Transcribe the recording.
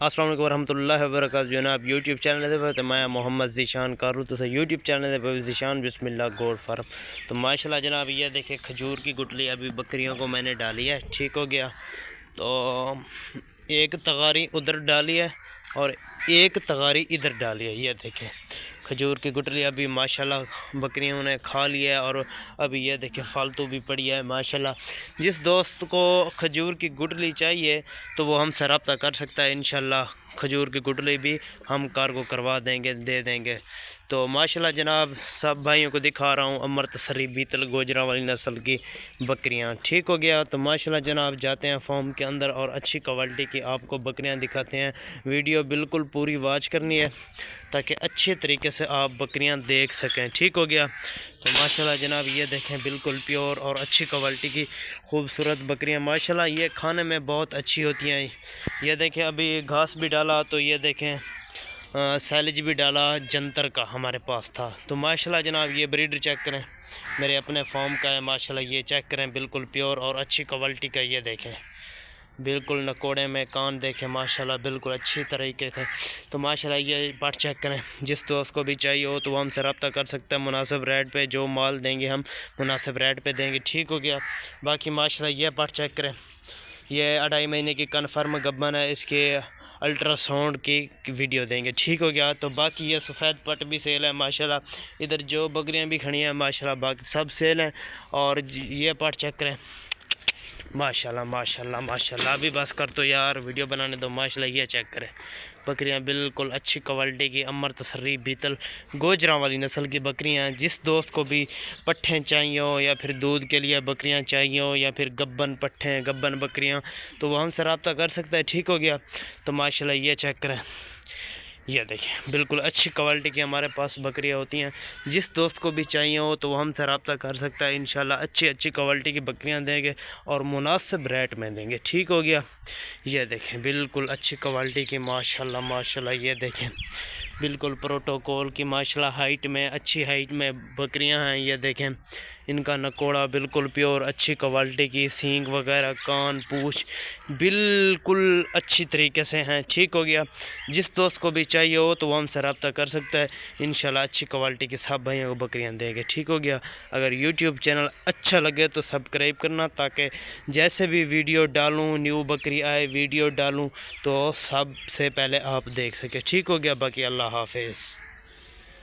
السلام علیکم ورحمۃ اللہ وبرکاتہ جناب یوٹیوب چینل دے تو میں محمد ذیشان کروں تو یوٹیوب چینل دے ذیشان بسم اللہ گوڈ فارم تو ماشاءاللہ جناب یہ دیکھیں کھجور کی گٹلی ابھی بکریوں کو میں نے ڈالی ہے، ٹھیک ہو گیا۔ تو ایک تغاری ادھر ڈالی ہے اور ایک تغاری ادھر ڈالی ہے، یہ دیکھیں کھجور کی گٹلی ابھی ماشاءاللہ بکریوں نے کھا لیا ہے اور ابھی یہ دیکھیں فالتو بھی پڑی ہے ماشاءاللہ۔ جس دوست کو کھجور کی گٹلی چاہیے تو وہ ہم سے رابطہ کر سکتا ہے، انشاءاللہ کھجور کی گٹلی بھی ہم کارگو کروا دیں گے، دے دیں گے۔ تو ماشاءاللہ جناب سب بھائیوں کو دکھا رہا ہوں امرتسری بیتل گوجرا والی نسل کی بکریاں، ٹھیک ہو گیا۔ تو ماشاءاللہ جناب جاتے ہیں فارم کے اندر اور اچھی کوالٹی کی آپ کو بکریاں دکھاتے ہیں۔ ویڈیو بالکل پوری واچ کرنی ہے تاکہ اچھے طریقے سے آپ بکریاں دیکھ سکیں، ٹھیک ہو گیا۔ تو ماشاءاللہ جناب یہ دیکھیں بالکل پیور اور اچھی کوالٹی کی خوبصورت بکریاں، ماشاءاللہ یہ کھانے میں بہت اچھی ہوتی ہیں۔ یہ دیکھیں ابھی گھاس بھی ڈالا تو یہ دیکھیں سیلج بھی ڈالا جنتر کا ہمارے پاس تھا۔ تو ماشاءاللہ جناب یہ بریڈر چیک کریں، میرے اپنے فارم کا ہے ماشاءاللہ، یہ چیک کریں بالکل پیور اور اچھی کوالٹی کا، یہ دیکھیں بالکل نکوڑے میں کان دیکھیں ماشاءاللہ بالکل اچھی طریقے سے۔ تو ماشاءاللہ یہ پٹ چیک کریں، جس دوست کو بھی چاہیے ہو تو وہ ہم سے رابطہ کر سکتے ہیں، مناسب ریٹ پہ جو مال دیں گے ہم مناسب ریٹ پہ دیں گے، ٹھیک ہو گیا۔ باقی ماشاءاللہ یہ پٹ چیک کریں، یہ 2.5 مہینے کی کنفرم گبن ہے، اس کے الٹرا ساؤنڈ کی ویڈیو دیں گے، ٹھیک ہو گیا۔ تو باقی یہ سفید پٹ بھی سیل ہے ماشاءاللہ، ادھر جو بکریاں بھی کھڑی ہیں ماشاءاللہ باقی سب سیل ہیں۔ اور یہ پٹ چیک کریں ماشاءاللہ ماشاءاللہ ماشاءاللہ، ابھی بس کر تو یار ویڈیو بنانے دو۔ ماشاءاللہ یہ چیک کریں بکریاں بالکل اچھی کوالٹی کی امرتسری بیتل گوجرا والی نسل کی بکریاں، جس دوست کو بھی پٹھیں چاہیے ہو یا پھر دودھ کے لیے بکریاں چاہیے ہو یا پھر گبن پٹھیں گبن بکریاں تو وہ ہم سے رابطہ کر سکتا ہے، ٹھیک ہو گیا۔ تو ماشاءاللہ یہ چیک کریں، یہ دیکھیں بالکل اچھی کوالٹی کی ہمارے پاس بکریاں ہوتی ہیں، جس دوست کو بھی چاہیے ہو تو وہ ہم سے رابطہ کر سکتا ہے، انشاءاللہ اچھی کوالٹی کی بکریاں دیں گے اور مناسب ریٹ میں دیں گے، ٹھیک ہو گیا۔ یہ دیکھیں بالکل اچھی کوالٹی کی ماشاءاللہ ماشاءاللہ، یہ دیکھیں بالکل پروٹوکول کی ماشاءاللہ ہائٹ میں اچھی ہائٹ میں بکریاں ہیں، یہ دیکھیں ان کا نکوڑا بالکل پیور اچھی کوالٹی کی، سینگ وغیرہ کان پوچھ بالکل اچھی طریقے سے ہیں، ٹھیک ہو گیا۔ جس دوست کو بھی چاہیے ہو تو وہ ہم سے رابطہ کر سکتا ہے، انشاءاللہ اچھی کوالٹی کی سب بھائیوں کو بکریاں دیں گے، ٹھیک ہو گیا۔ اگر یوٹیوب چینل اچھا لگے تو سبسکرائب کرنا تاکہ جیسے بھی ویڈیو ڈالوں نیو بکری آئے ویڈیو ڈالوں تو سب سے پہلے آپ دیکھ سکیں، ٹھیک ہو گیا۔ باقی اللہ حافظ۔